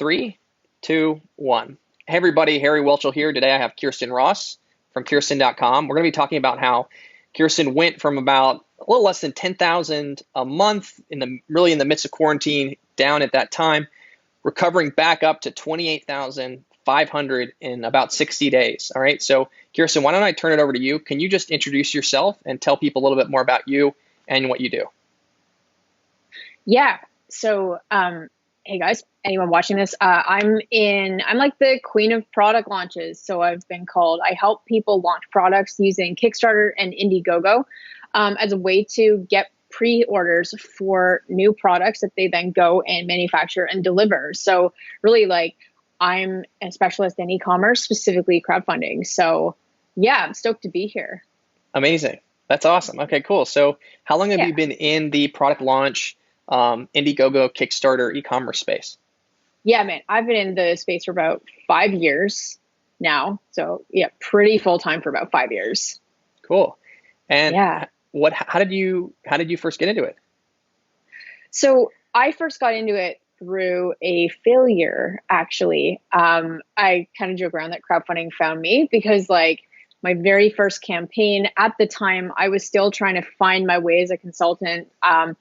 Three, two, one. Hey everybody, Harry Welchel here. Today I have Khierstyn Ross from Khierstyn.com. We're going to be talking about how Khierstyn went from about a little less than 10,000 a month really in the midst of quarantine down at that time, recovering back up to 28,500 in about 60 days. All right, so Khierstyn, why don't I turn it over to you? Can you just introduce yourself and tell people a little bit more about you and what you do? Yeah. So, hey guys, anyone watching this? I'm like the queen of product launches. So I've been called. I help people launch products using Kickstarter and Indiegogo as a way to get pre-orders for new products that they then go and manufacture and deliver. So really, like, I'm a specialist in e-commerce, specifically crowdfunding. So yeah, I'm stoked to be here. Amazing. That's awesome. Okay, cool. So how long have Yeah. you been in the product launch, Indiegogo, Kickstarter, e-commerce space? Yeah, man, I've been in the space for about 5 years now. So yeah, pretty full time for about 5 years. Cool. And Yeah. how did you first get into it? So I first got into it through a failure, actually. I kind of joke around that crowdfunding found me because, like, my very first campaign at the time, I was still trying to find my way as a consultant. I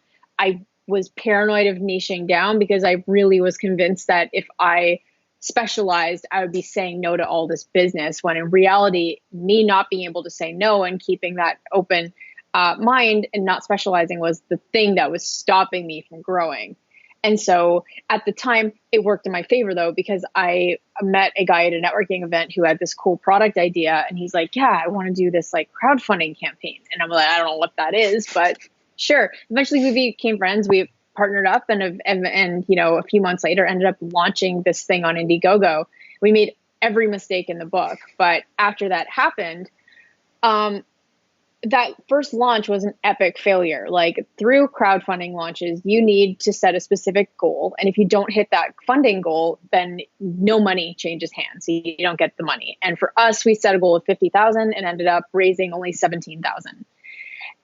was paranoid of niching down because I really was convinced that if I specialized, I would be saying no to all this business, when in reality, me not being able to say no and keeping that open mind and not specializing was the thing that was stopping me from growing. And so at the time, it worked in my favor, though, because I met a guy at a networking event who had this cool product idea. And he's like, yeah, I want to do this like crowdfunding campaign. And I'm like, I don't know what that is, but sure. Eventually we became friends. We partnered up and you know, a few months later ended up launching this thing on Indiegogo. We made every mistake in the book. But after that happened, that first launch was an epic failure. Like, through crowdfunding launches, you need to set a specific goal. And if you don't hit that funding goal, then no money changes hands. So you don't get the money. And for us, we set a goal of 50,000 and ended up raising only 17,000.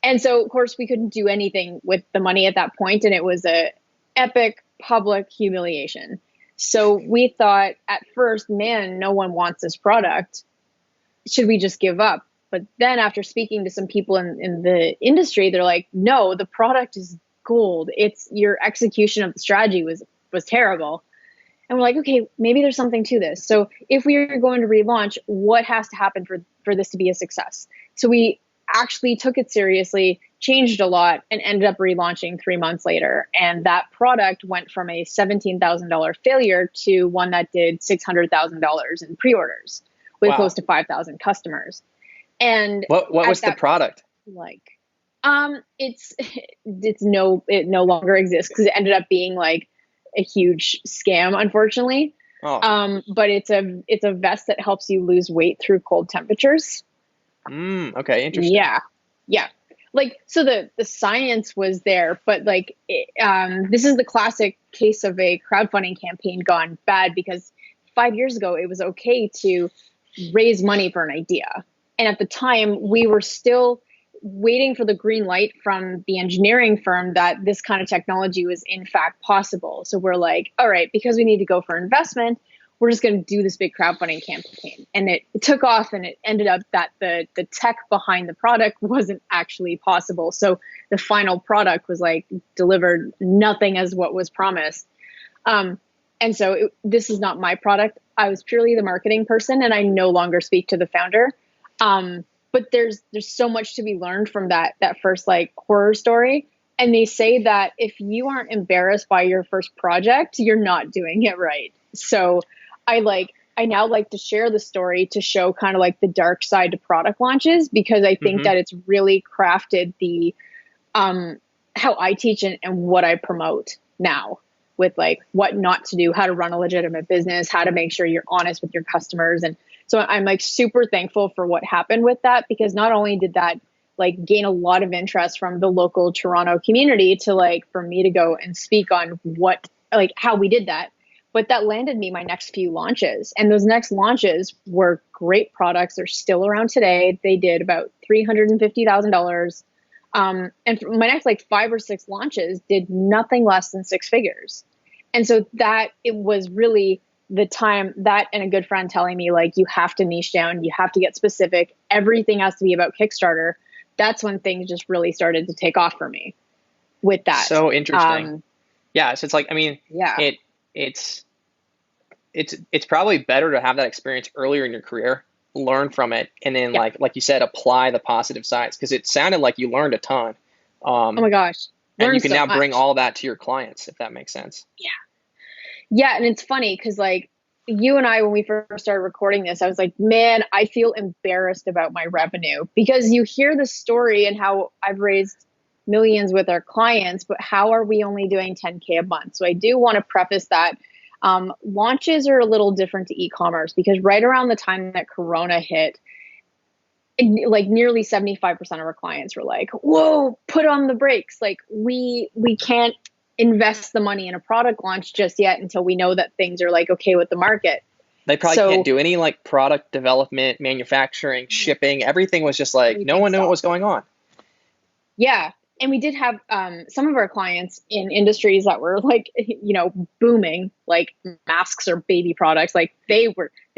And so, of course, we couldn't do anything with the money at that point, and it was a epic public humiliation. So we thought at first, man, no one wants this product. Should we just give up? But then after speaking to some people in the industry, they're like, no, the product is gold. It's your execution of the strategy was terrible. And we're like, okay, maybe there's something to this. So if we are going to relaunch, what has to happen for this to be a success? So we actually took it seriously, changed a lot, and ended up relaunching 3 months later. And that product went from a $17,000 failure to one that did $600,000 in pre-orders with Wow. close to 5,000 customers. And what was the product? Like, it no longer exists because it ended up being like a huge scam, unfortunately. Oh. But it's a vest that helps you lose weight through cold temperatures. Okay, interesting. Yeah. Like, so the science was there, but like, this is the classic case of a crowdfunding campaign gone bad, because 5 years ago, it was okay to raise money for an idea. And at the time, we were still waiting for the green light from the engineering firm that this kind of technology was in fact possible. So we're like, all right, because we need to go for investment, we're just going to do this big crowdfunding campaign. And it took off, and it ended up that the tech behind the product wasn't actually possible. So the final product was like delivered nothing as what was promised. And so this is not my product. I was purely the marketing person, and I no longer speak to the founder. But there's so much to be learned from that first like horror story. And they say that if you aren't embarrassed by your first project, you're not doing it right. So I now like to share the story to show kind of like the dark side to product launches, because I think that it's really crafted the how I teach and what I promote now, with like what not to do, how to run a legitimate business, how to make sure you're honest with your customers. And so I'm like super thankful for what happened with that, because not only did that like gain a lot of interest from the local Toronto community to like for me to go and speak on what, like how we did that, but that landed me my next few launches. And those next launches were great products. They're still around today. They did about $350,000. And my next like 5 or 6 launches did nothing less than 6 figures. And so that it was really the time that, and a good friend telling me, like, you have to niche down, you have to get specific. Everything has to be about Kickstarter. That's when things just really started to take off for me with that. So interesting. Yeah. So it's like, I mean, Yeah. it's probably better to have that experience earlier in your career, learn from it, and then like you said, apply the positive sides, because it sounded like you learned a ton. Oh my gosh. And you can so now much. bring all that to your clients, if that makes sense. Yeah. Yeah. And it's funny because, like, you and I, when we first started recording this, I was like, man, I feel embarrassed about my revenue, because you hear the story and how I've raised millions with our clients, but how are we only doing 10K a month? So I do want to preface that launches are a little different to e-commerce, because right around the time that Corona hit, like nearly 75% of our clients were like, whoa, put on the brakes. Like, we can't invest the money in a product launch just yet until we know that things are like okay with the market. They probably can't do any like product development, manufacturing, shipping. Everything was just like, no one knew what was going on. Yeah. And we did have some of our clients in industries that were like, booming, like masks or baby products. Like they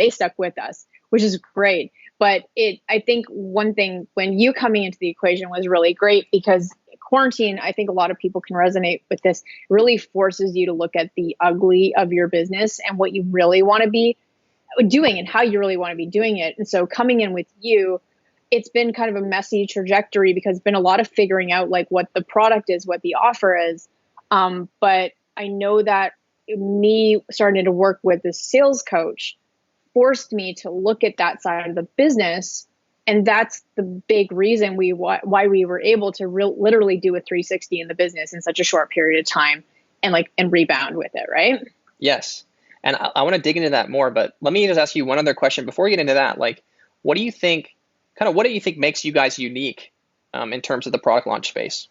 stuck with us, which is great. But I think one thing when you coming into the equation was really great, because quarantine, I think a lot of people can resonate with this, really forces you to look at the ugly of your business and what you really want to be doing and how you really want to be doing it. And so coming in with you, it's been kind of a messy trajectory, because it's been a lot of figuring out like what the product is, what the offer is. But I know that me starting to work with the sales coach forced me to look at that side of the business. And that's the big reason why we were able to literally do a 360 in the business in such a short period of time and rebound with it. Right. Yes. And I want to dig into that more, but let me just ask you one other question before we get into that. Like, what do you think makes you guys unique in terms of the product launch space?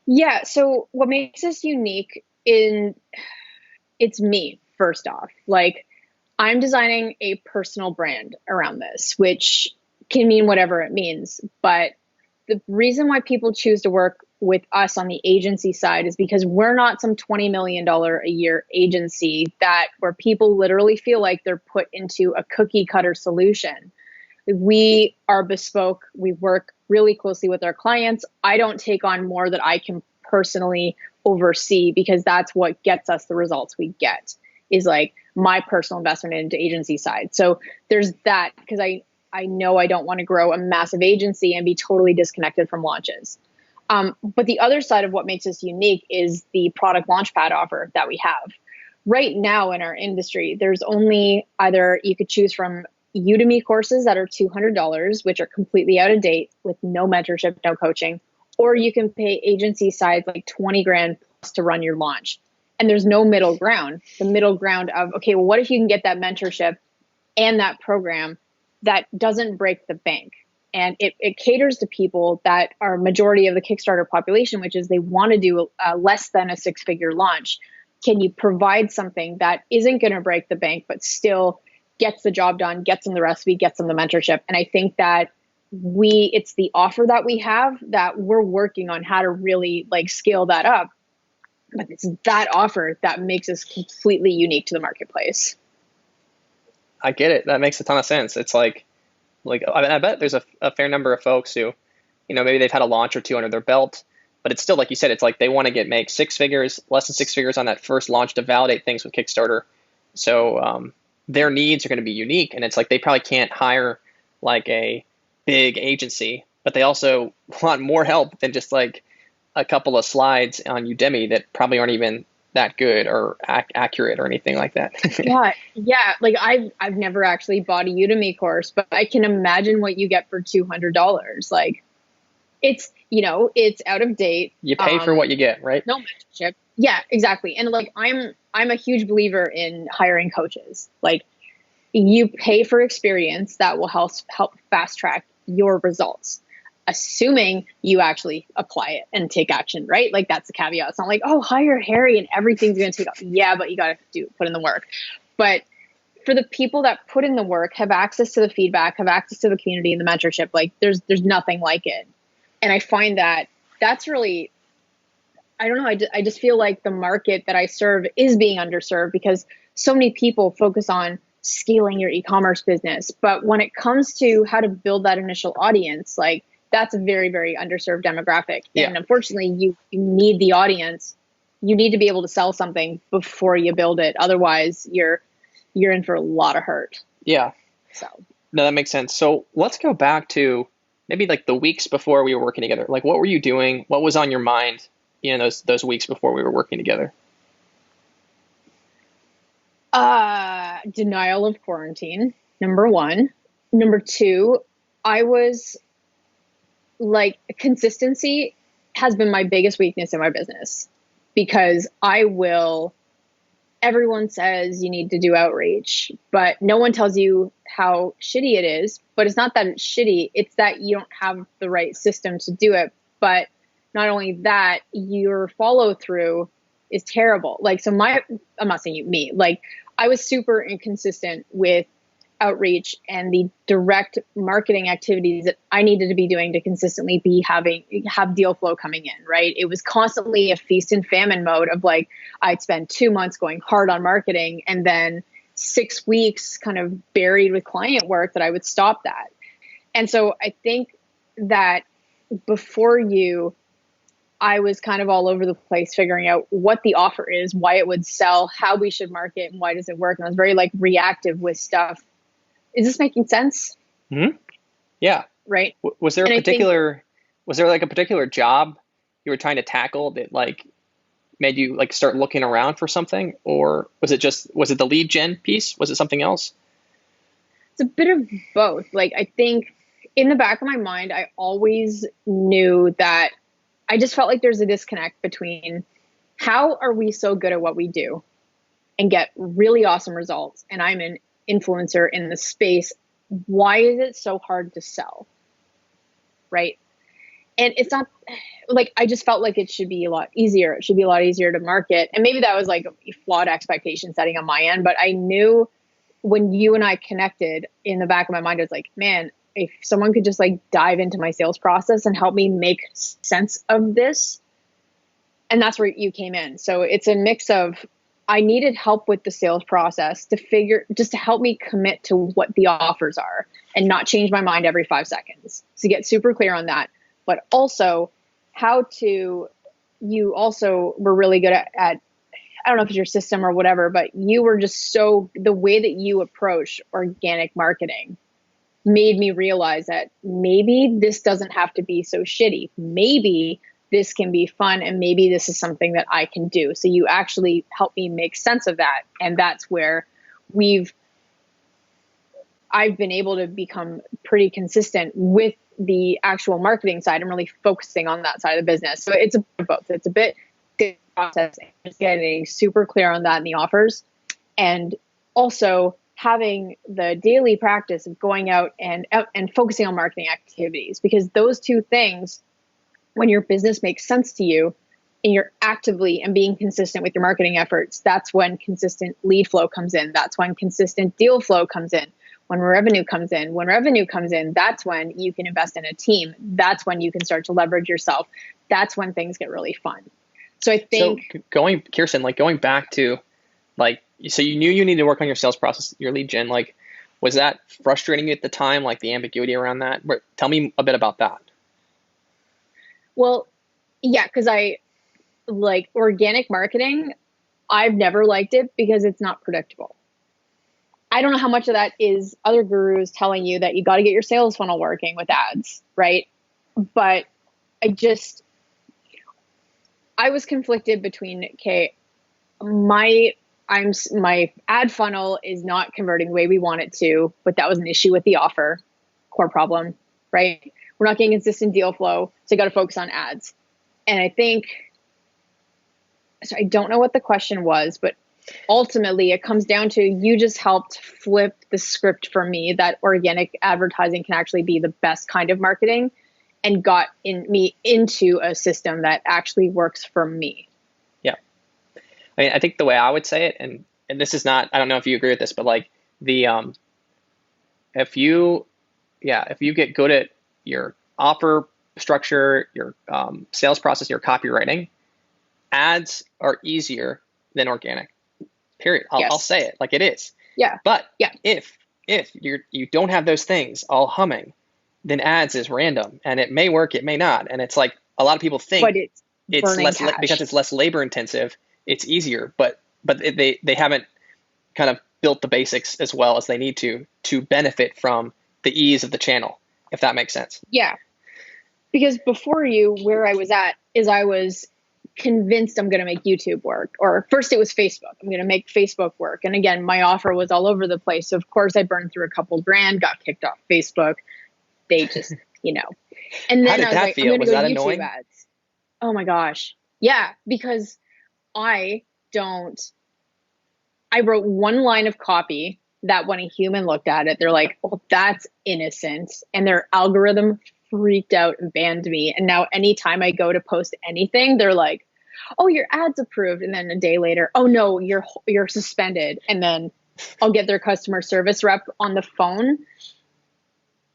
Yeah. So what makes us unique it's me, first off. Like, I'm designing a personal brand around this, which can mean whatever it means. But the reason why people choose to work with us on the agency side is because we're not some $20 million a year agency where people literally feel like they're put into a cookie cutter solution. We are bespoke. We work really closely with our clients. I don't take on more that I can personally oversee, because that's what gets us the results we get, is like my personal investment into agency side. So there's that, because I know I don't want to grow a massive agency and be totally disconnected from launches. But the other side of what makes us unique is the product launchpad offer that we have. Right now in our industry, there's only either you could choose from Udemy courses that are $200, which are completely out of date with no mentorship, no coaching, or you can pay agency sides like 20 grand plus to run your launch. And there's no middle ground. The middle ground of, okay, well, what if you can get that mentorship and that program that doesn't break the bank? And it caters to people that are majority of the Kickstarter population, which is they want to do less than a 6-figure launch. Can you provide something that isn't going to break the bank, but still gets the job done, gets them the recipe, gets them the mentorship? And I think that it's the offer that we have that we're working on how to really like scale that up. But it's that offer that makes us completely unique to the marketplace. I get it. That makes a ton of sense. It's like I bet there's a fair number of folks who, maybe they've had a launch or two under their belt, but it's still, like you said, it's like they want to make 6 figures, less than 6 figures on that first launch to validate things with Kickstarter. So their needs are going to be unique, and it's like they probably can't hire like a big agency, but they also want more help than just like a couple of slides on Udemy that probably aren't even that good or accurate or anything like that. Yeah. Like I've never actually bought a Udemy course, but I can imagine what you get for $200. Like it's out of date. You pay for what you get, right? No mentorship. Yeah, exactly. And like I'm a huge believer in hiring coaches. Like, you pay for experience that will help fast track your results, assuming you actually apply it and take action, right? Like that's the caveat. It's not like, oh, hire Harry and everything's going to take off. Yeah, but you got to put in the work. But for the people that put in the work, have access to the feedback, have access to the community and the mentorship, like there's nothing like it. And I find that that's really, I don't know. I just feel like the market that I serve is being underserved because so many people focus on scaling your e-commerce business. But when it comes to how to build that initial audience, like that's a very, very underserved demographic. Yeah. And unfortunately, you need the audience. You need to be able to sell something before you build it. Otherwise, you're in for a lot of hurt. Yeah. So No, that makes sense. So let's go back to maybe like the weeks before we were working together. Like, what were you doing? What was on your mind, those weeks before we were working together? Denial of quarantine, number one. Number two, I was like, consistency has been my biggest weakness in my business because everyone says you need to do outreach, but no one tells you how shitty it is. But it's not that it's shitty, it's that you don't have the right system to do it. But not only that, your follow through is terrible. Like, so I'm not saying me, like I was super inconsistent with outreach and the direct marketing activities that I needed to be doing to consistently have deal flow coming in, right? It was constantly a feast and famine mode of like, I'd spend 2 months going hard on marketing and then 6 weeks kind of buried with client work that I would stop that. And so I think that I was kind of all over the place figuring out what the offer is, why it would sell, how we should market, and why does it work. And I was very like reactive with stuff. Is this making sense? Mm-hmm. Yeah. Right. Was there like a particular job you were trying to tackle that like made you like start looking around for something? Or was it the lead gen piece? Was it something else? It's a bit of both. Like, I think in the back of my mind, I always knew that I just felt like there's a disconnect between how are we so good at what we do and get really awesome results, and I'm an influencer in the space. Why is it so hard to sell? Right. And it's not like, I just felt like it should be a lot easier. It should be a lot easier to market. And maybe that was like a flawed expectation setting on my end, but I knew when you and I connected, in the back of my mind, I was like, man, if someone could just like dive into my sales process and help me make sense of this. And that's where you came in. So it's a mix of, I needed help with the sales process just to help me commit to what the offers are and not change my mind every 5 seconds. So get super clear on that, but also you also were really good at, I don't know if it's your system or whatever, but you were just the way that you approach organic marketing made me realize that maybe this doesn't have to be so shitty. Maybe this can be fun, and maybe this is something that I can do. So you actually helped me make sense of that. And that's where I've been able to become pretty consistent with the actual marketing side and really focusing on that side of the business. So it's a bit of both. It's a bit process and just getting super clear on that in the offers, and also having the daily practice of going out and focusing on marketing activities, because those two things, when your business makes sense to you and you're actively and being consistent with your marketing efforts, that's when consistent lead flow comes in. That's when consistent deal flow comes in. When revenue comes in, that's when you can invest in a team. That's when you can start to leverage yourself. That's when things get really fun. So I think Khierstyn, like going back to like, so you knew you needed to work on your sales process, your lead gen, like, was that frustrating you at the time? Like the ambiguity around that? Tell me a bit about that. Well, yeah, because I like organic marketing. I've never liked it because it's not predictable. I don't know how much of that is other gurus telling you that you got to get your sales funnel working with ads, right? But I was conflicted between, okay, my ad funnel is not converting the way we want it to, but that was an issue with the offer, core problem, right? We're not getting consistent deal flow, so you got to focus on ads. And I don't know what the question was, but ultimately it comes down to, you just helped flip the script for me that organic advertising can actually be the best kind of marketing, and got me into a system that actually works for me. Yeah. I mean, I think the way I would say it, and this is not, I don't know if you agree with this, but like if you get good at your offer structure, your sales process, your copywriting, ads are easier than organic. Period. I'll Yes. say it like it is. Yeah. But Yeah. if you don't have those things all humming, then ads is random, and it may work, it may not. And it's like a lot of people think But it's it's burning less cash. because it's less labor intensive, it's easier, but they haven't kind of built the basics as well as they need to benefit from the ease of the channel, if that makes sense. Yeah. Because before you, where I was at is I was convinced I'm going to make YouTube work. Or first it was Facebook. I'm going to make Facebook work. And again, my offer was all over the place. So of course I burned through a couple grand, got kicked off Facebook. They just, you know. And How then did I was that like, feel? I'm going to Was go that YouTube annoying? ads. Oh my gosh. Yeah, because I wrote one line of copy that when a human looked at it, they're like, oh, that's innocent. And their algorithm freaked out and banned me. And now anytime I go to post anything, they're like, oh, your ad's approved. And then a day later, oh no, you're suspended. And then I'll get their customer service rep on the phone,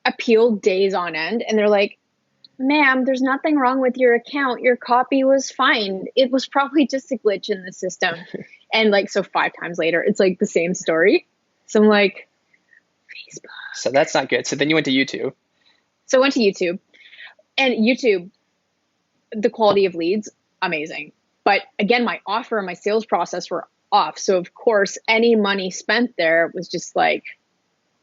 appeal days on end. And they're like, ma'am, there's nothing wrong with your account. Your copy was fine. It was probably just a glitch in the system. And like, so 5 times later, it's like the same story. So I'm like, Facebook. So that's not good. So then you went to YouTube. So I went to YouTube, and YouTube, the quality of leads, amazing. But again, my offer and my sales process were off. So of course, any money spent there was just like,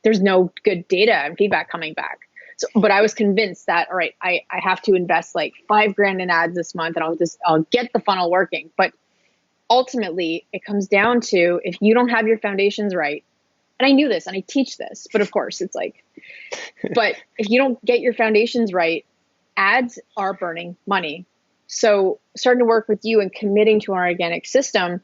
there's no good data and feedback coming back. So, but I was convinced that, all right, I have to invest like $5,000 in ads this month, and I'll get the funnel working. But ultimately it comes down to, if you don't have your foundations right, and I knew this and I teach this, but of course it's like, but if you don't get your foundations right, ads are burning money. So starting to work with you and committing to our organic system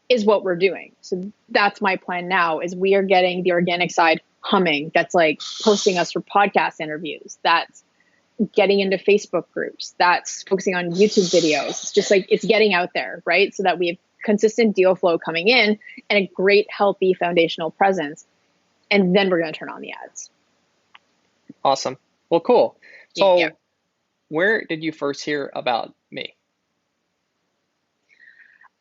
is what we're doing. So that's my plan now, is we are getting the organic side humming. That's like posting us for podcast interviews. That's getting into Facebook groups. That's focusing on YouTube videos. It's just like, it's getting out there, right? So that we have consistent deal flow coming in and a great, healthy foundational presence. And then we're going to turn on the ads. Awesome. Well, cool. So Yeah. Where did you first hear about me?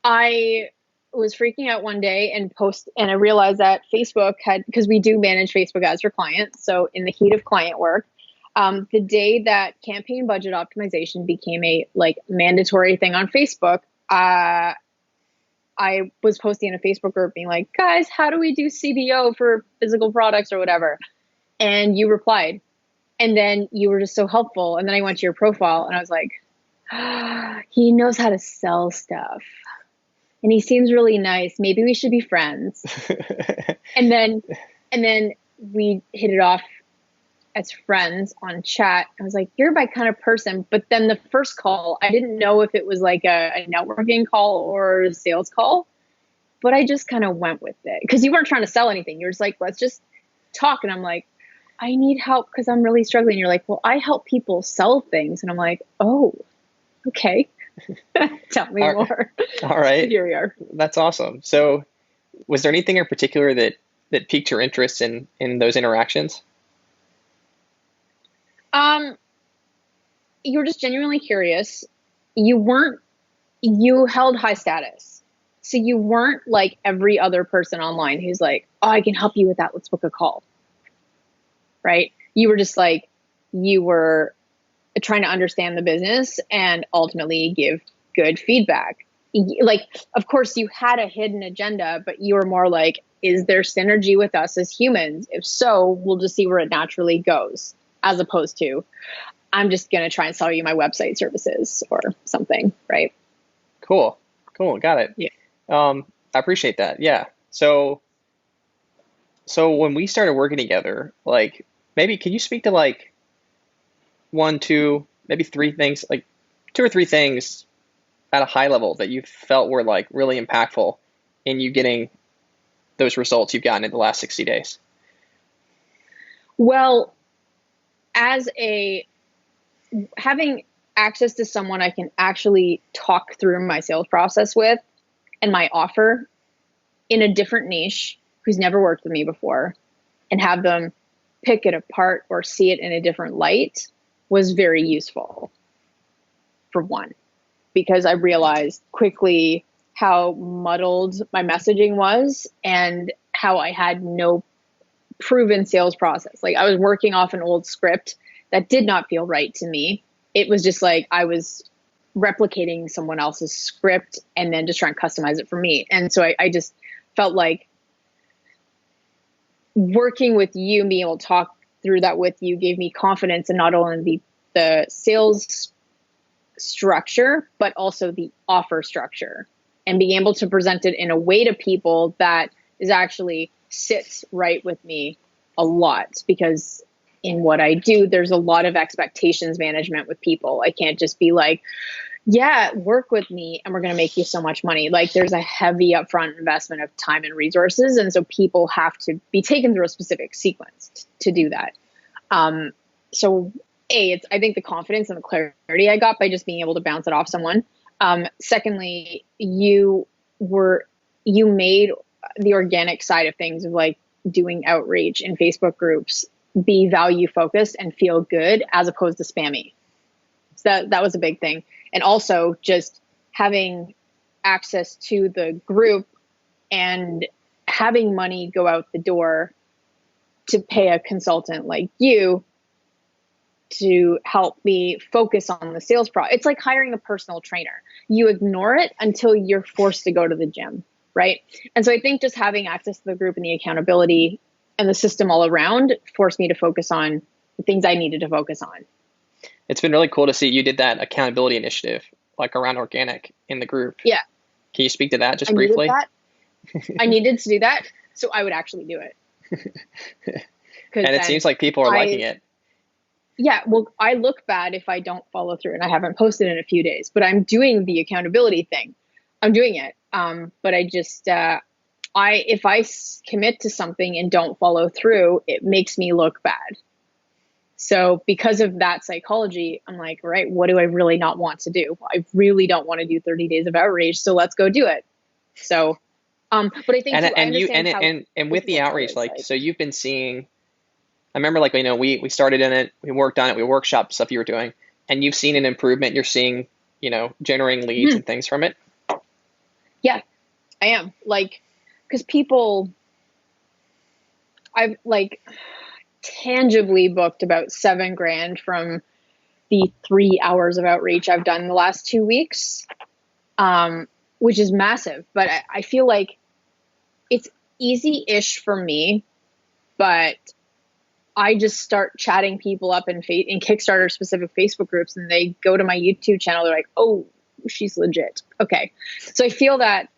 I was freaking out one day and I realized that Facebook had, because we do manage Facebook ads for clients. So in the heat of client work, the day that campaign budget optimization became a like mandatory thing on Facebook, I was posting in a Facebook group being like, guys, how do we do CBO for physical products or whatever? And you replied, and then you were just so helpful. And then I went to your profile and I was like, he knows how to sell stuff. And he seems really nice. Maybe we should be friends. and then we hit it off as friends on chat. I was like, you're my kind of person. But then the first call, I didn't know if it was like a networking call or a sales call, but I just kind of went with it because you weren't trying to sell anything. You're just like, let's just talk. And I'm like, I need help because I'm really struggling. And you're like, well, I help people sell things. And I'm like, oh, okay. Tell me more. All right. Here we are. That's awesome. So was there anything in particular that piqued your interest in those interactions? You were just genuinely curious. You held high status. So you weren't like every other person online who's like, oh, I can help you with that. Let's book a call. Right? You were just like, you were trying to understand the business and ultimately give good feedback. Like, of course you had a hidden agenda, but you were more like, is there synergy with us as humans? If so, we'll just see where it naturally goes, as opposed to, I'm just going to try and sell you my website services or something. Right. Cool. Got it. Yeah. I appreciate that. Yeah. So when we started working together, like, maybe can you speak to like 1, 2, maybe 3 things, like 2 or 3 things at a high level that you felt were like really impactful in you getting those results you've gotten in the last 60 days? Well, having access to someone I can actually talk through my sales process with and my offer in a different niche who's never worked with me before, and have them pick it apart or see it in a different light was very useful, for one. because I realized quickly how muddled my messaging was and how I had no proven sales process. Like, I was working off an old script that did not feel right to me. It was just like I was replicating someone else's script and then just trying to customize it for me. And so I just felt like working with you and being able to talk through that with you gave me confidence in not only the sales structure, but also the offer structure, and being able to present it in a way to people that is actually sits right with me a lot, because in what I do, there's a lot of expectations management with people. I can't just be like, yeah, work with me and we're going to make you so much money. Like, there's a heavy upfront investment of time and resources. And so people have to be taken through a specific sequence to do that. So it's, I think, the confidence and the clarity I got by just being able to bounce it off someone. Secondly, you made the organic side of things of like doing outreach in Facebook groups be value focused and feel good as opposed to spammy. So that was a big thing. And also just having access to the group and having money go out the door to pay a consultant like you to help me focus on the sales process. It's like hiring a personal trainer. You ignore it until you're forced to go to the gym, right? And so I think just having access to the group and the accountability and the system all around forced me to focus on the things I needed to focus on. It's been really cool to see you did that accountability initiative, like around organic in the group. Yeah. Can you speak to that just briefly? I needed to do that, so I would actually do it. And it seems like people are liking it. Yeah, well, I look bad if I don't follow through, and I haven't posted in a few days, but I'm doing the accountability thing. I'm doing it. But I just, if I commit to something and don't follow through, it makes me look bad. So because of that psychology, I'm like, right, what do I really not want to do? I really don't want to do 30 days of outreach, so let's go do it. So, but I think and with the outreach, like, so you've been seeing. I remember, like, we started in it, we worked on it, we workshopped stuff you were doing, and you've seen an improvement. You're seeing, generating leads and things from it. Yeah, I am. Like, because I've like tangibly booked about $7,000 from the 3 hours of outreach I've done in the last 2 weeks, which is massive. But I feel like it's easy-ish for me, but I just start chatting people up in Kickstarter specific Facebook groups, and they go to my YouTube channel. They're like, oh, she's legit. Okay. So I feel that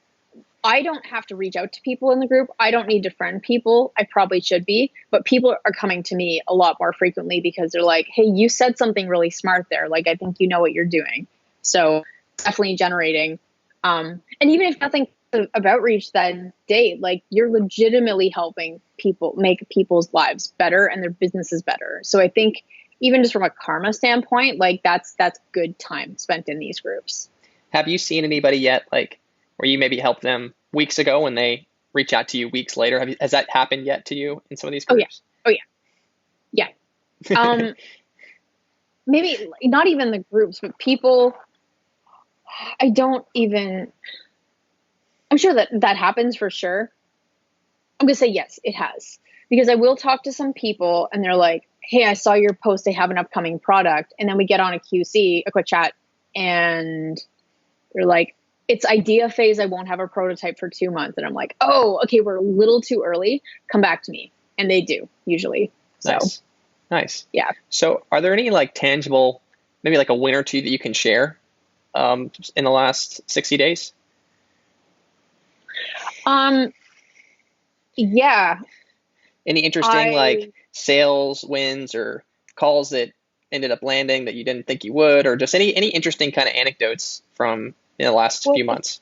I don't have to reach out to people in the group. I don't need to friend people. I probably should be, but people are coming to me a lot more frequently because they're like, hey, you said something really smart there. Like, I think you know what you're doing. So definitely generating. And even if nothing of outreach that day, like, you're legitimately helping people make people's lives better and their businesses better. So I think even just from a karma standpoint, like, that's good time spent in these groups. Have you seen anybody yet, like, where you maybe helped them weeks ago when they reach out to you weeks later? Has that happened yet to you in some of these groups? Oh yeah. Maybe not even the groups, but people. I'm sure that happens for sure. I'm going to say yes, it has. Because I will talk to some people and they're like, hey, I saw your post, they have an upcoming product. And then we get on a QC, a quick chat, and they're like, it's idea phase. I won't have a prototype for 2 months. And I'm like, oh, okay, we're a little too early. Come back to me. And they do, usually. So, Nice. Yeah. So are there any, like, tangible, maybe like a win or two that you can share in the last 60 days? Yeah. Any interesting like sales wins or calls that ended up landing that you didn't think you would, or just any interesting kind of anecdotes from the last few months?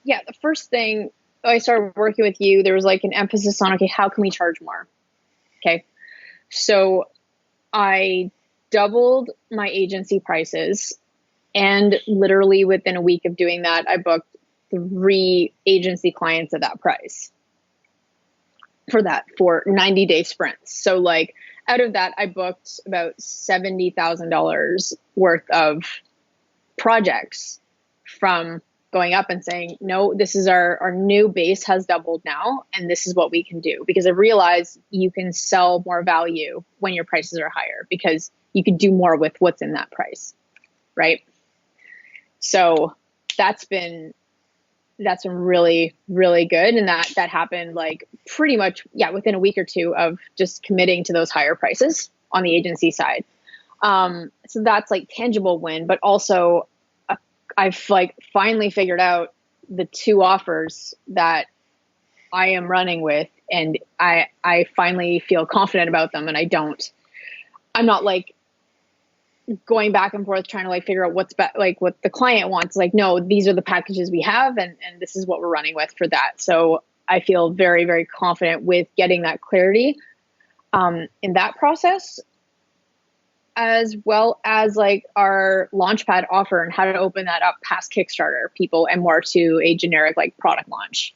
Yeah. The first thing I started working with you, there was like an emphasis on, okay, how can we charge more? Okay. So I doubled my agency prices, and literally within a week of doing that, I booked 3 agency clients at that price for 90-day sprints. So like out of that, I booked about $70,000 worth of projects from going up and saying, no, this is our new base has doubled now, and this is what we can do. Because I realize you can sell more value when your prices are higher because you can do more with what's in that price, right? So that's been really, really good. And that happened like pretty much, within a week or two of just committing to those higher prices on the agency side. So that's like tangible win, but also I've like finally figured out the 2 offers that I am running with, and I finally feel confident about them. And I'm not like going back and forth trying to like figure out what the client wants. Like, no, these are the packages we have, and this is what we're running with for that. So I feel very, very confident with getting that clarity in that process, as well as like our Launchpad offer and how to open that up past Kickstarter people and more to a generic like product launch.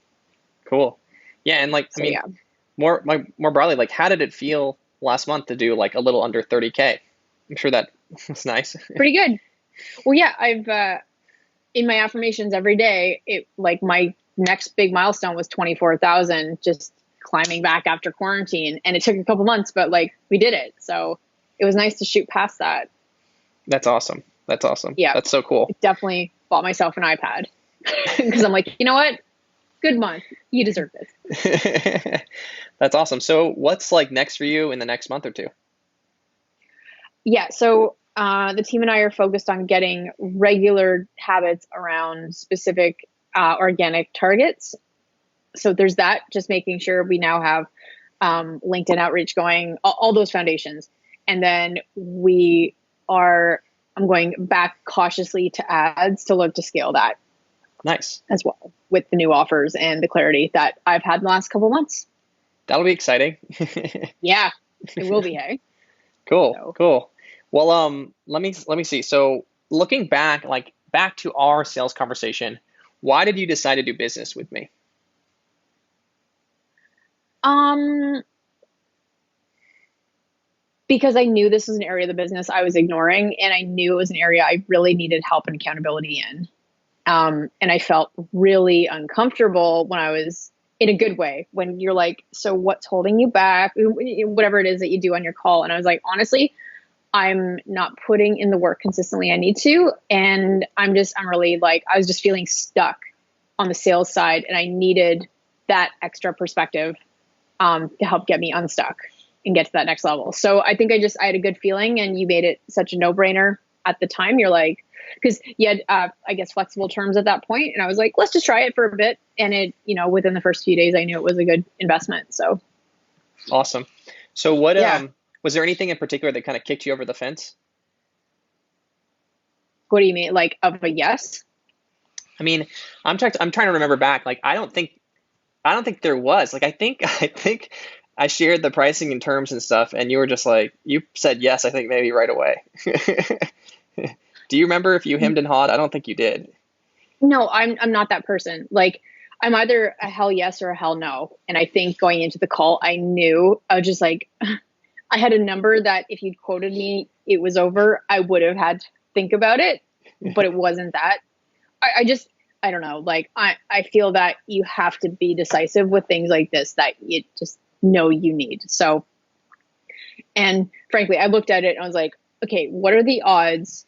Cool. Yeah. And like, So, I mean, more broadly, like how did it feel last month to do like a little under 30K? I'm sure that was nice. Pretty good. Well, yeah, I've, in my affirmations every day, it like my next big milestone was 24,000, just climbing back after quarantine. And it took a couple months, but like we did it. So it was nice to shoot past that. That's awesome. That's awesome. Yeah. That's so cool. I definitely bought myself an iPad because I'm like, you know what? Good month. You deserve this. That's awesome. So what's like next for you in the next month or two? Yeah. So the team and I are focused on getting regular habits around specific organic targets. So there's that, just making sure we now have LinkedIn outreach going, all those foundations. And then I'm going back cautiously to ads to look to scale that. Nice. As well, with the new offers and the clarity that I've had in the last couple of months. That'll be exciting. Yeah, it will be. Hey. Cool. So. Cool. Well, let me see. So looking back to our sales conversation, why did you decide to do business with me? Because I knew this was an area of the business I was ignoring, and I knew it was an area I really needed help and accountability in. And I felt really uncomfortable when I was, in a good way, when you're like, so what's holding you back? Whatever it is that you do on your call. And I was like, honestly, I'm not putting in the work consistently I need to. And I'm really like, I was just feeling stuck on the sales side, and I needed that extra perspective to help get me unstuck and get to that next level. So I think I had a good feeling, and you made it such a no-brainer at the time. You're like, because you had, I guess, flexible terms at that point. And I was like, let's just try it for a bit. And it, within the first few days, I knew it was a good investment. So. Awesome. So was there anything in particular that kind of kicked you over the fence? What do you mean? Like of a yes? I mean, I'm trying to remember back. Like, I don't think there was. Like, I think I shared the pricing and terms and stuff, and you were just like, you said yes, I think maybe right away. Do you remember if you hemmed and hawed? I don't think you did. No, I'm not that person. Like, I'm either a hell yes or a hell no. And I think going into the call, I knew I was just like, I had a number that if you'd quoted me, it was over. I would have had to think about it, but it wasn't that. I don't know. Like, I feel that you have to be decisive with things like this that you just know you need. So, and frankly, I looked at it and I was like, okay, what are the odds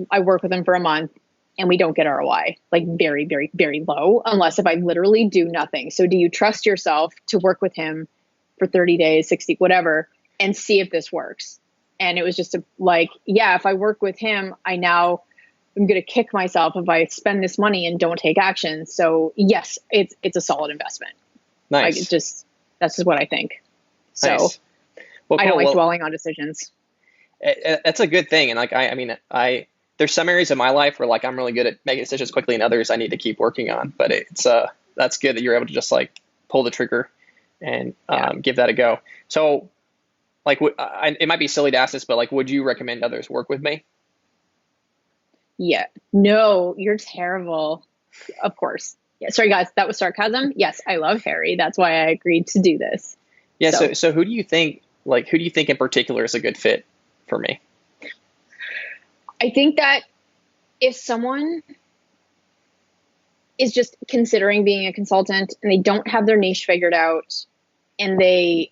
I work with him for a month and we don't get ROI? Like very, very, very low, unless if I literally do nothing. So do you trust yourself to work with him for 30 days, 60, whatever, and see if this works? And it was just if I work with him, I'm going to kick myself if I spend this money and don't take action. So yes, it's a solid investment. Nice. Like that's just what I think. So nice. Well, cool. I don't like dwelling on decisions. That's a good thing. And like, I mean, there's some areas of my life where like I'm really good at making decisions quickly, and others I need to keep working on. But that's good that you're able to just like pull the trigger and give that a go. So like, it might be silly to ask this, but like, would you recommend others work with me? Yeah. No, you're terrible. Of course. Yeah. Sorry, guys. That was sarcasm. Yes, I love Harry. That's why I agreed to do this. Yeah. So who do you think in particular is a good fit for me? I think that if someone is just considering being a consultant and they don't have their niche figured out, and if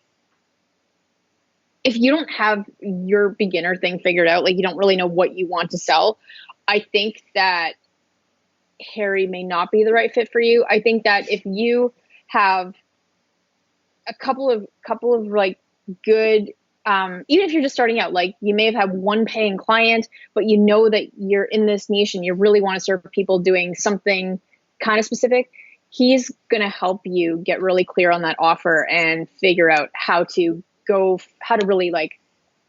you don't have your beginner thing figured out, like you don't really know what you want to sell, I think that Harry may not be the right fit for you. I think that if you have a couple of like good, even if you're just starting out, like you may have had one paying client, but you know that you're in this niche and you really want to serve people doing something kind of specific, he's going to help you get really clear on that offer and figure out how to really like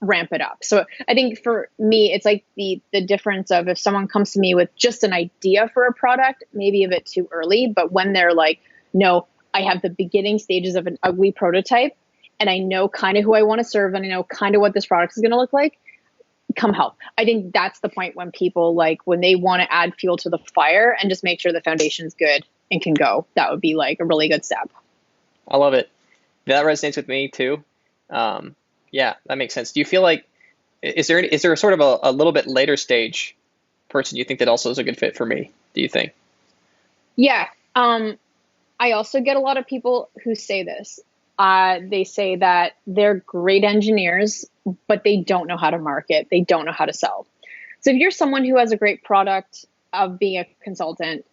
ramp it up. So I think for me, it's like the difference of if someone comes to me with just an idea for a product, maybe a bit too early, but when they're like, no, I have the beginning stages of an ugly prototype and I know kind of who I want to serve and I know kind of what this product is going to look like, come help. I think that's the point when people like, when they want to add fuel to the fire and just make sure the foundation's good and can go, that would be like a really good step. I love it. That resonates with me too. Yeah, that makes sense. Do you feel like, is there sort of a little bit later stage person you think that also is a good fit for me, do you think? Yeah. I also get a lot of people who say this. They say that they're great engineers, but they don't know how to market. They don't know how to sell. So if you're someone who has a great product of being a consultant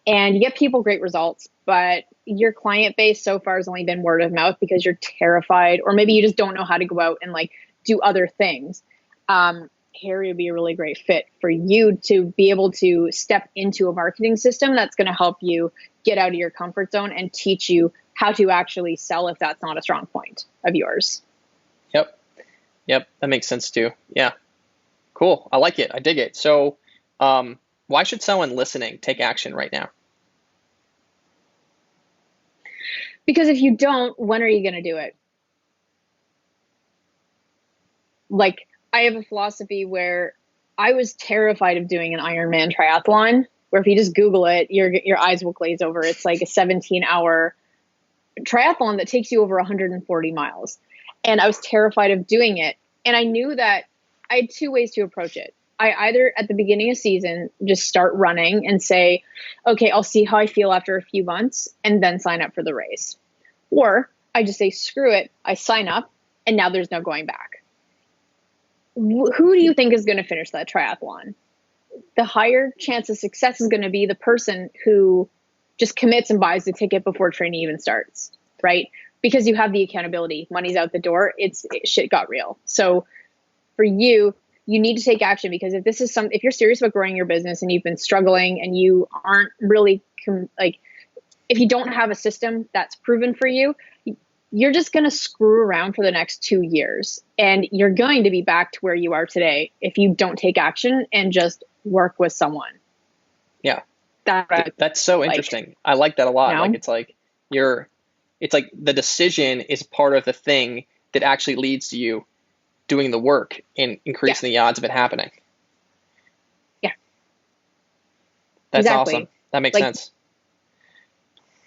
and you get people great results, but your client base so far has only been word of mouth because you're terrified, or maybe you just don't know how to go out and like do other things, Harry would be a really great fit for you to be able to step into a marketing system that's going to help you get out of your comfort zone and teach you how to actually sell if that's not a strong point of yours. Yep. That makes sense too. Yeah. Cool. I like it. I dig it. So, why should someone listening take action right now? Because if you don't, when are you going to do it? Like, I have a philosophy where I was terrified of doing an Ironman triathlon, where if you just Google it, your eyes will glaze over. It's like a 17-hour triathlon that takes you over 140 miles. And I was terrified of doing it. And I knew that I had two ways to approach it. I either at the beginning of season just start running and say, okay, I'll see how I feel after a few months and then sign up for the race. Or I just say, screw it, I sign up and now there's no going back. Who do you think is going to finish that triathlon? The higher chance of success is going to be the person who just commits and buys the ticket before training even starts, right? Because you have the accountability, money's out the door, shit got real. So for you, you need to take action, because if you're serious about growing your business and you've been struggling and you aren't really if you don't have a system that's proven for you, you're just going to screw around for the next 2 years and you're going to be back to where you are today if you don't take action and just work with someone. Yeah. That's so interesting. I like that a lot. Like it's like the decision is part of the thing that actually leads to you doing the work and increasing the odds of it happening. Yeah. That's exactly. Awesome. That makes sense.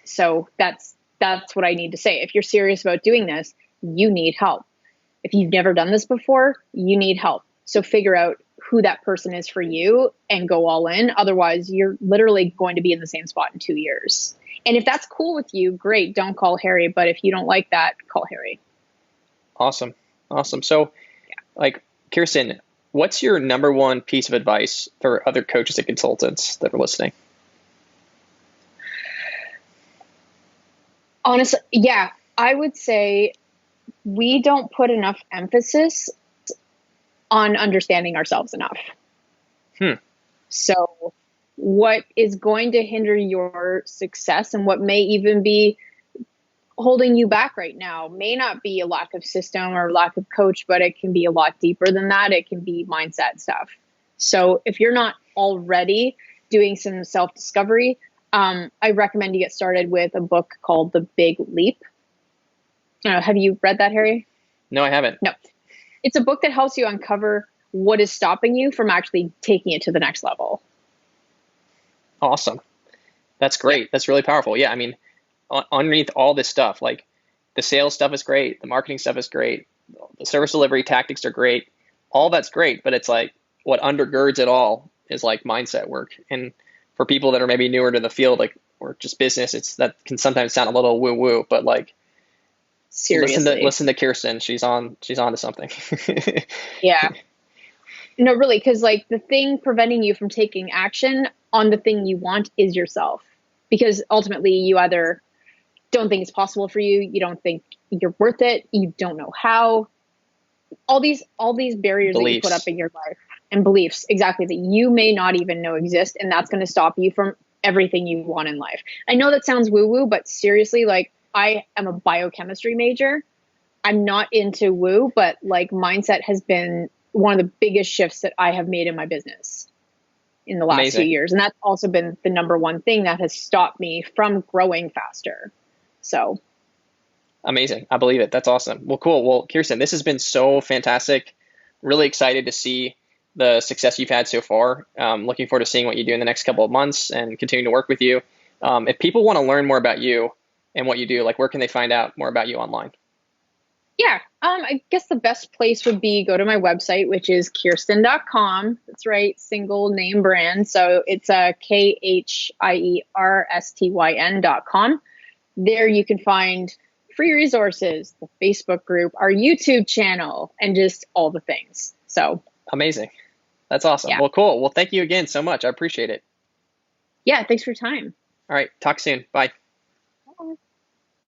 So that's what I need to say. If you're serious about doing this, you need help. If you've never done this before, you need help. So figure out who that person is for you and go all in. Otherwise, you're literally going to be in the same spot in 2 years. And if that's cool with you, great, don't call Harry. But if you don't like that, call Harry. Awesome. So like, Khierstyn, what's your number one piece of advice for other coaches and consultants that are listening? Honestly, yeah, I would say we don't put enough emphasis on understanding ourselves enough. So what is going to hinder your success and what may even be holding you back right now may not be a lack of system or lack of coach, but it can be a lot deeper than that. It can be mindset stuff. So if you're not already doing some self-discovery, I recommend you get started with a book called The Big Leap. Have you read that, Harry? No, I haven't. No. It's a book that helps you uncover what is stopping you from actually taking it to the next level. Awesome. That's great. Yeah. That's really powerful. Yeah. I mean, underneath all this stuff, like the sales stuff is great. The marketing stuff is great. The service delivery tactics are great. All that's great. But it's like what undergirds it all is like mindset work. And for people that are maybe newer to the field, like or just business, that can sometimes sound a little woo woo, but like Seriously. listen to Khierstyn. She's on to something. Yeah. No, really, because like the thing preventing you from taking action on the thing you want is yourself. Because ultimately you either don't think it's possible for you, you don't think you're worth it, you don't know how. All these barriers that you put up Beliefs. in your life and beliefs, exactly, that you may not even know exist, and that's going to stop you from everything you want in life. I know that sounds woo woo, but seriously, like I am a biochemistry major. I'm not into woo, but like mindset has been one of the biggest shifts that I have made in my business in the last few Amazing. years. And that's also been the number one thing that has stopped me from growing faster. So Amazing. I believe it. That's awesome. Well, cool. Well, Khierstyn, this has been so fantastic. Really excited to see the success you've had so far. Looking forward to seeing what you do in the next couple of months and continuing to work with you. If people want to learn more about you and what you do, like where can they find out more about you online? yeah, I guess the best place would be go to my website, which is Khierstyn.com. That's right, single name brand. So it's Khierstyn.com. There you can find free resources, the Facebook group, our YouTube channel, and just all the things. So Amazing. That's awesome. yeah. Well, cool. Well, thank you again so much. I appreciate it. Yeah, thanks for your time. All right. Talk soon. Bye.